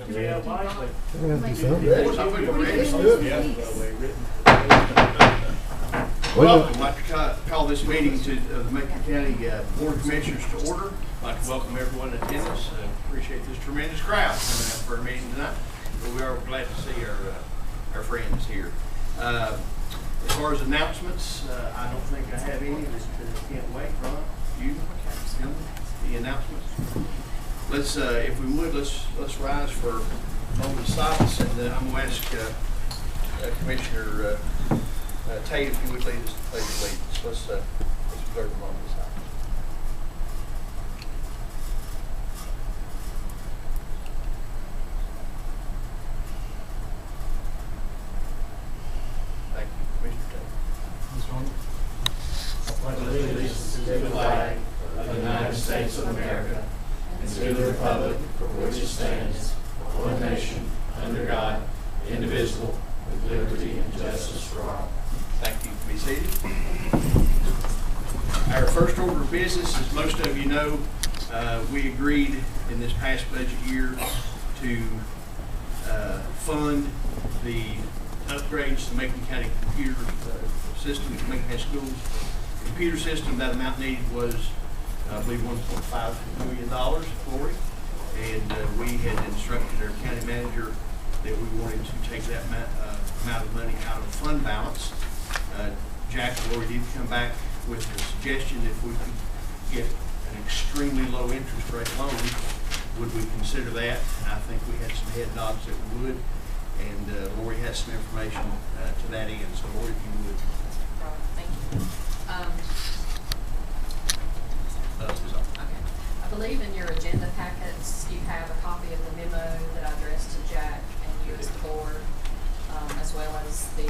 Yeah, likely. Welcome. I'd like to call this meeting to the Macon County Board of Commissioners to order. I'd like to welcome everyone in attendance. Appreciate this tremendous crowd coming out for our meeting tonight. But we are glad to see our friends here. As far as announcements, I don't think I have any. Just can't wait. Ron, you, the announcements. Let's, if we would, let's rise for a moment of silence, and then I'm going to ask Commissioner Tate, if you would lead us, please. Let's observe a moment of silence. Thank you, Commissioner Tate. I pledge allegiance to the flag of the United States of America and to the republic for which it stands, one nation, under God, indivisible, with liberty and justice for all. Thank you. Be seated. Our first order of business, as most of you know, we agreed in this past budget year to fund the upgrades to Macon County computer system, Macon County Schools computer system. That amount needed was, I believe, $1.5 million for it. And we had instructed our county manager that we wanted to take that amount of money out of fund balance. Jack and Lori did come back with a suggestion if we could get an extremely low interest rate loan, would we consider that? And I think we had some head nods that we would, and Lori has some information to that end. So Lori, if you would. Thank you. Okay. I believe in your agenda packets you have a copy of the memo that I addressed to Jack and you as the board, as well as the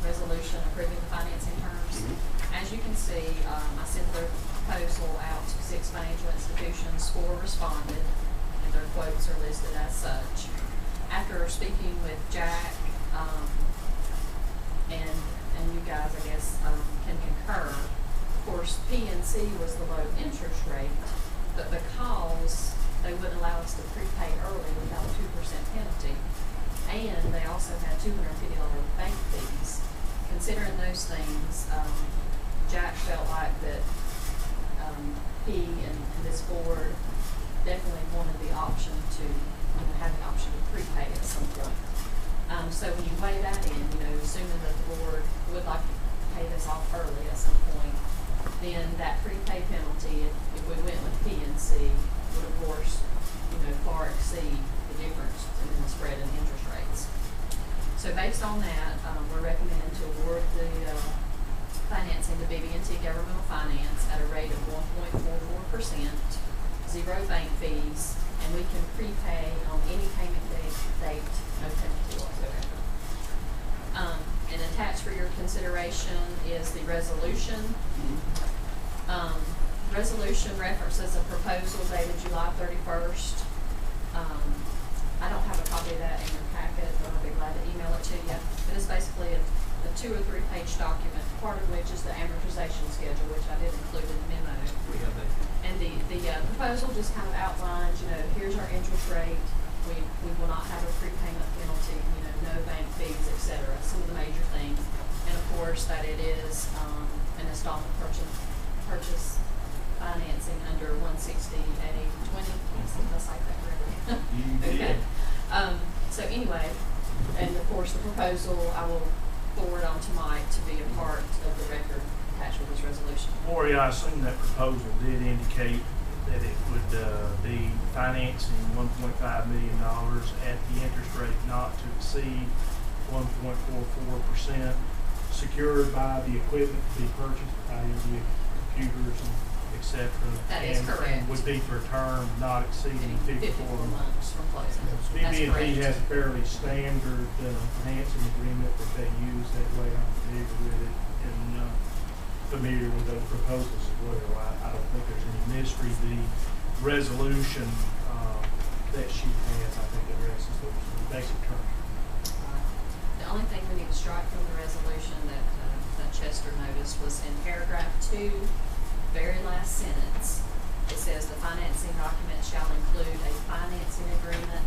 resolution approving the financing terms. As you can see, I sent the proposal out to 6 financial institutions. 4 responded, and their quotes are listed as such. After speaking with Jack, and you guys, I guess, can concur. Of course, PNC was the low interest rate, but because they wouldn't allow us to prepay early without a 2% penalty, and they also had $250 bank fees. Considering those things, Jack felt like that he and this board definitely wanted the option to have the option to prepay at some point. So when you weigh that in, assuming that the board would like to pay this off early at some point, then that prepay penalty, if we went with PNC, would of course, far exceed the difference in the spread in interest rates. So based on that, we're recommending to award the financing to BB&T Governmental Finance at a rate of 1.44%, 0 bank fees, and we can prepay on any payment date, no penalty whatsoever. And attached for your consideration is the resolution. Resolution references a proposal dated July 31st. I don't have a copy of that in your packet, but I'll be glad to email it to you. It is basically a 2- or 3-page document, part of which is the amortization schedule, which I did include in the memo. We have that. And the proposal just kind of outlines, here's our interest rate. We will not have a prepayment penalty, no bank fees, etc. Some of the major things. And of course that it is an installment purchase financing under 160/80/20. Let's like that correctly. Okay. So anyway, and of course the proposal I will forward on to Mike to be a part of the record attached with this resolution. Lori, I assume that proposal did indicate that it would be financing $1.5 million at the interest rate not to exceed 1.44%, secured by the equipment to be purchased, i.e. computers and etc. That is correct. And would be for a term not exceeding 54 months from closing. BB&T has a fairly standard financing agreement that they use. That way I'm familiar with it and familiar with those proposals as well. I don't think there's any mystery. The resolution that she has, I think, addresses those basic terms. The only thing we need to strike from the resolution that Chester noticed was in paragraph 2, very last sentence, it says the financing document shall include a financing agreement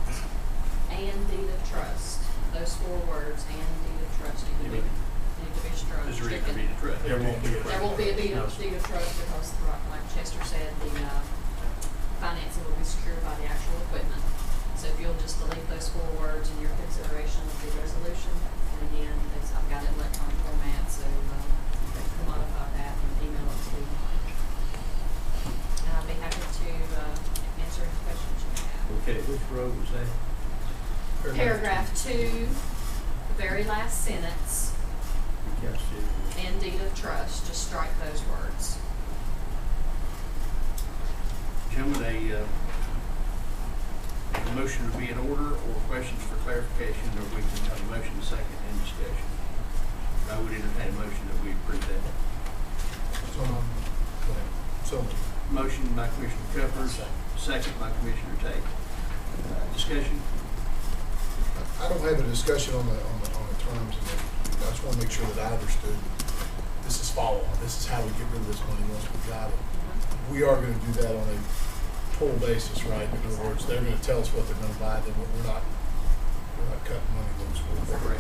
and deed of trust. Those 4 words, and deed of trust, need to be struck. Does there need to be a trust? There won't be a. There won't be a deed of trust because, like Chester said, the financing will be secured by the actual equipment. So if you'll just delete those 4 words in your consideration of the resolution, and again, I've got it in electronic format, so you can modify that and email it to you. And I'll be happy to answer any questions you may have. Okay, which road was that? Paragraph 2, the very last sentence, Yes, it and deed of trust, just strike those words. Gentlemen, a motion to be in order or questions for clarification, or we can have a motion second and discussion. I would entertain a motion that we approve that. So, Motion by Commissioner Cuppers, second by Commissioner Tate. Discussion? I don't have a discussion on the terms, and I just want to make sure that I understood. This is follow-on. This is how we get rid of this money once we got it. We are going to do that on a total basis, right? In other words, they're going to tell us what they're going to buy. Then we're not cutting money loose.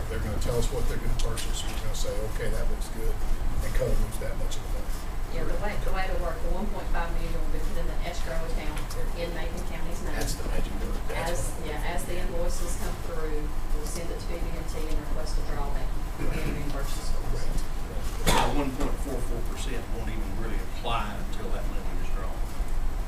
They're going to tell us what they're going to purchase. We're going to say, okay, that looks good, and cut them loose that much of the money. Yeah, the way to work, the 1.5 million will be put in the escrow account in Macon County's name. That's the magic word. As the invoices come through, we'll send it to BB&T and request a drawback and reimburse us for it. 1.44% won't even really apply until that money is drawn.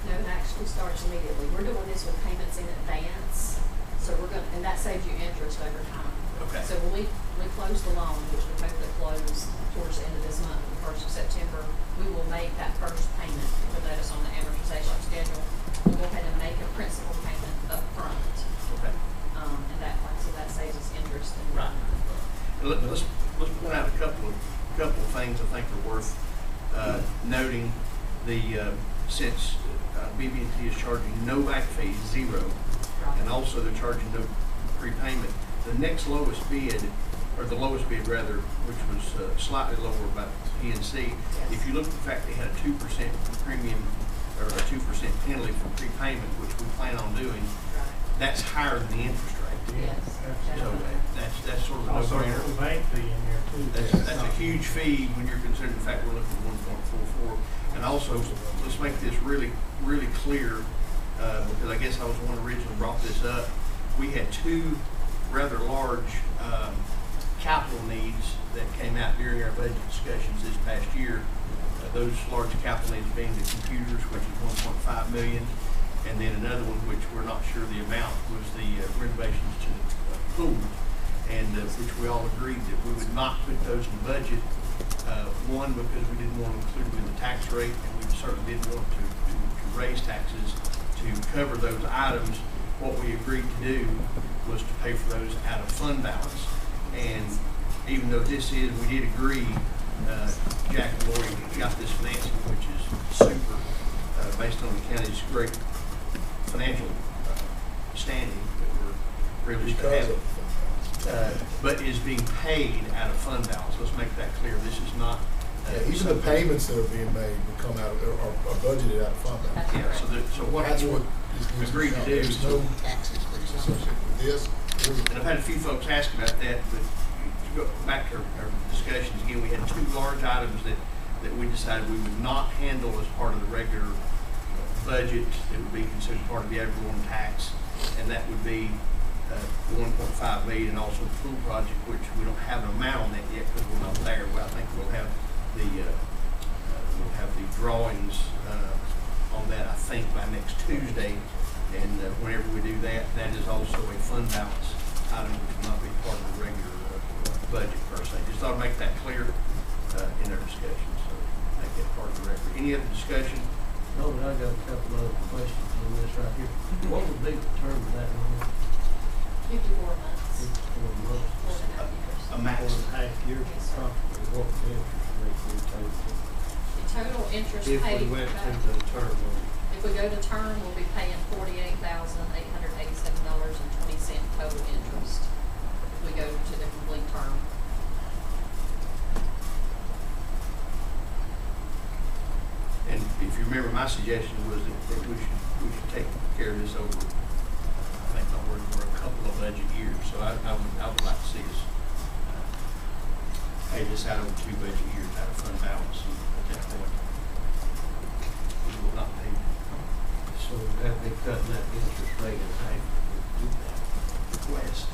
No, it actually starts immediately. We're doing this with payments in advance, so and that saves you interest over time. Okay. So when we close the loan, which we hope to close towards the end of this month, the 1st of September, we will make that first payment. You'll notice on the amortization schedule, we'll go ahead and make a principal payment up front. Okay. And so that saves us interest in Right. Let's point out a couple of things I think are worth noting. Since BB&T is charging no back fees, 0, and also they're charging no prepayment. The next lowest bid, or the lowest bid rather, which was slightly lower by PNC. Yes. If you look at the fact they had a 2% premium or a 2% penalty for prepayment, which we plan on doing, Right. that's higher than the interest rate. Yes. So that's sort of a Also, no-brainer. the bank fee in there too. That's a huge fee when you're considering the fact we're looking at 1.44. And also, let's make this really, really clear, because I guess I was the one who originally brought this up. We had 2 rather large capital needs that came out during our budget discussions this past year. Those large capital needs being the computers, which is $1.5 million, and then another one, which we're not sure the amount, was the renovations to the pool, and which we all agreed that we would not put those in the budget. One, because we didn't want to include them in the tax rate, and we certainly didn't want to raise taxes to cover those items. What we agreed to do was to pay for those out of fund balance. And even though we did agree, Jack and Lori got this financing, which is super, based on the county's great financial standing that we're privileged to have. But is being paid out of fund balance. Let's make that clear. This is not. Even the payments that are being made will come out of, are budgeted out of fund balance. Yeah, so what That's what we agreed to do. There's no tax increase associated with this. And I've had a few folks ask about that, but to go back to our discussions again, we had 2 large items that we decided we would not handle as part of the regular budget. It would be considered part of the ad valorem tax, and that would be the 1.5 million, and also the pool project, which we don't have an amount on that yet because we're not there. Well, I think we'll have the drawings on that, I think, by next Tuesday. And whenever we do that, that is also a fund balance item, which will not be part of the regular budget per se. Just thought I'd make that clear in our discussion, so make that part of the record. Any other discussion? No, but I got a couple other questions on this right here. What would be the term of that one? 54 months, 54 months. 4.5 years. A max. 4.5 years approximately. What would the interest rate be total? The total interest If paid. we went to the term of it. If we go to term, we'll be paying $48,887.20 total interest. If we go to the complete term. And if you you remember, my suggestion was that we should take care of this over, I think my word, for a couple of budget years. So I would like to see us pay this out over 2 budget years out of fund balance, and at that point, we will not pay. So that'd be cutting that interest rate in half. Less.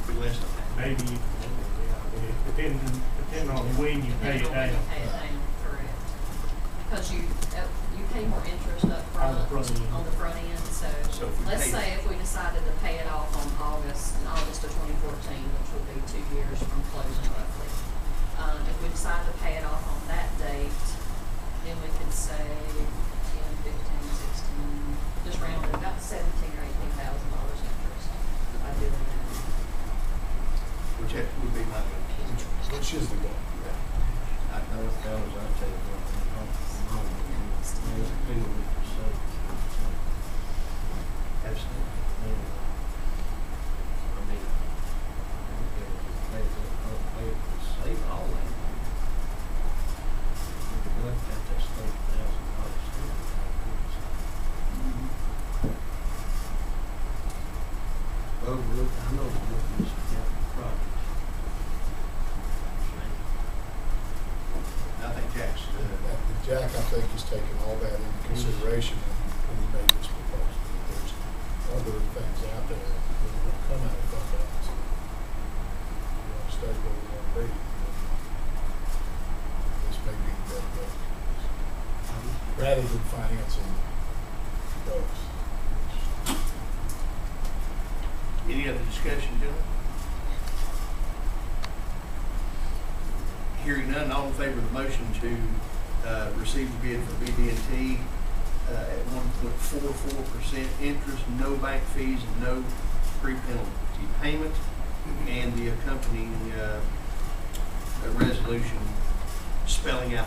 Be less than that. Maybe, yeah, depending on when you pay it Depending on when down. you pay it down, correct. Because you pay more interest up On the front, front end. on the front end, So if we let's pay- say if we decided to pay it off on August of 2014, which would be 2 years from closing roughly. If we decide to pay it off on that date, then we could say 10, 15, 16, just round it, about $17,000 or $18,000 interest by doing that. Which would be my vote. Which is the goal. I know it goes, I'll tell you what, absolutely. Save all that. We left that $30,000. Well, I know we're looking at some capital projects. I think Jack's, Jack, I think, has taken all that into consideration when he made this proposal. There's other things out there that will come out of fund balance. We want to stay where we want to be. This may be the better way. Rather than financing those. any other discussion, gentlemen? Hearing none, all in favor of the motion to receive the bid for BB&T at 1.44% interest, no bank fees, and no pre-penalty payment, and the accompanying resolution spelling out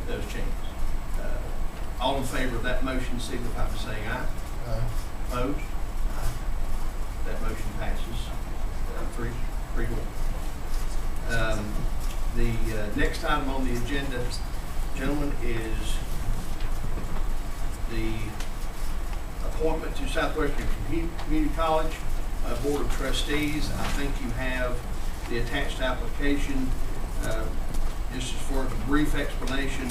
those changes. All in favor of that motion signify by saying aye. Opposed? Aye. That motion passes 3-1. The next item on the agenda, gentlemen, is the appointment to Southwestern Community College Board of Trustees. I think you have the attached application. Just as far as a brief explanation,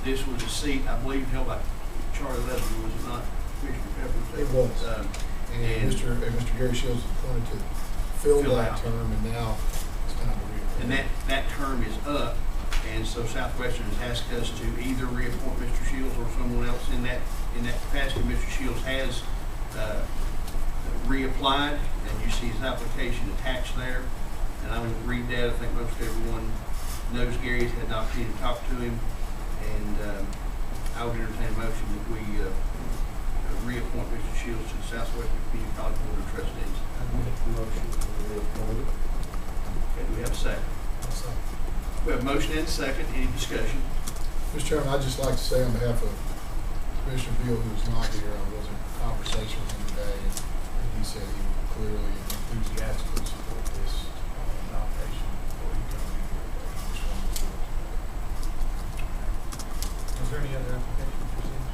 this was a seat, I believe, held by Charlie Leslie, was it not, Commissioner Pepper? It was. And Mr. Gary Shields was appointed to fill Fill that out. term, and now it's time to reappoint. And that term is up, and so Southwestern has asked us to either reappoint Mr. Shields or someone else in that capacity. Mr. Shields has reapplied, and you see his application attached there. And I won't read that. I think most everyone knows Gary's had an opportunity to talk to him, and I would entertain a motion that we reappoint Mr. Shields to the Southwestern Community College Board of Trustees. I make the motion to reappoint him. Okay, do we have a second? We have a motion and a second. Any discussion? Mr. Chairman, I'd just like to say on behalf of Commissioner Beal, who is not here, I was in conversation with him today, and he said he would clearly and enthusiastically support this nomination before he comes in here. But I just wanted to do it. Is there any other applications received?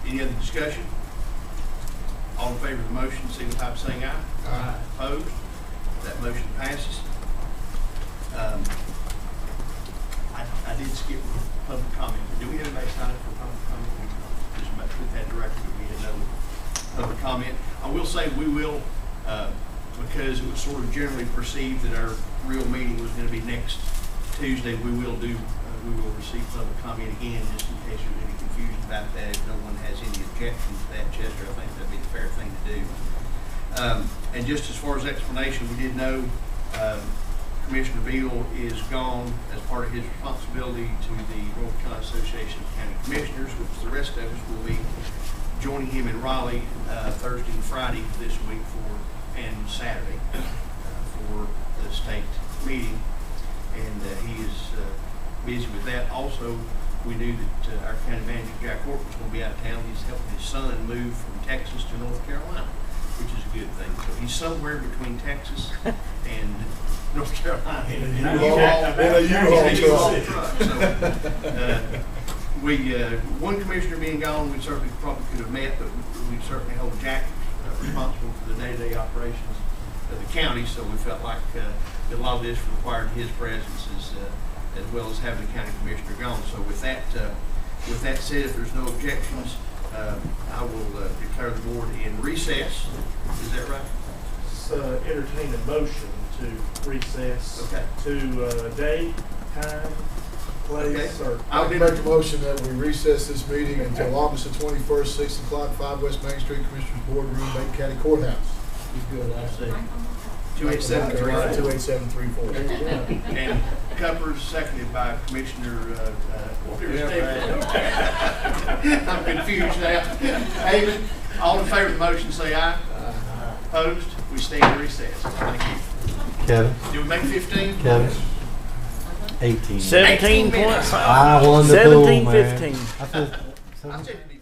Any other discussion? All in favor of the motion, signify by saying aye. Aye. Opposed? That motion passes. I did skip public comment. Do we have anybody sign up for public comment? We just about put that directly, but we had no public comment. I will say we will, because it was sort of generally perceived that our real meeting was going to be next Tuesday, we will receive public comment again, just in case there's any confusion about that. If no one has any objection to that, Chester, I think that'd be the fair thing to do. And just as far as explanation, we did know Commissioner Beal is gone as part of his responsibility to the North Carolina Association of County Commissioners, which the rest of us will be joining him in Raleigh Thursday and Friday this week and Saturday for the state meeting. And he is busy with that. Also, we knew that our county manager, Jack Horton, was going to be out of town. He's helping his son move from Texas to North Carolina, which is a good thing. So he's somewhere between Texas and North Carolina. In a U-Haul truck. So, one commissioner being gone, we certainly probably could have met, but we certainly hold Jack responsible for the day-to-day operations of the county, so we felt like that a lot of this required his presence as well as having the county commissioner gone. So with that said, if there's no objections, I will declare the board in recess. Is that right? Entertain a motion to recess. Okay. To date, time, place, Okay. or. I would make a motion that we recess this meeting until August the 21st, 6 o'clock, 5 West Main Street, Commissioners Boardroom, Macon County Courthouse. Good, I see. 28734. 28734. And Cuppers, seconded by Commissioner, I'm confused now. Haven, all in favor of the motion, say aye. Opposed? We stand in recess. Thank you. Kevin, Do we make 15? Kevin, 18. 17 minutes. I won the pool, man. 17-15. I said I said it'd be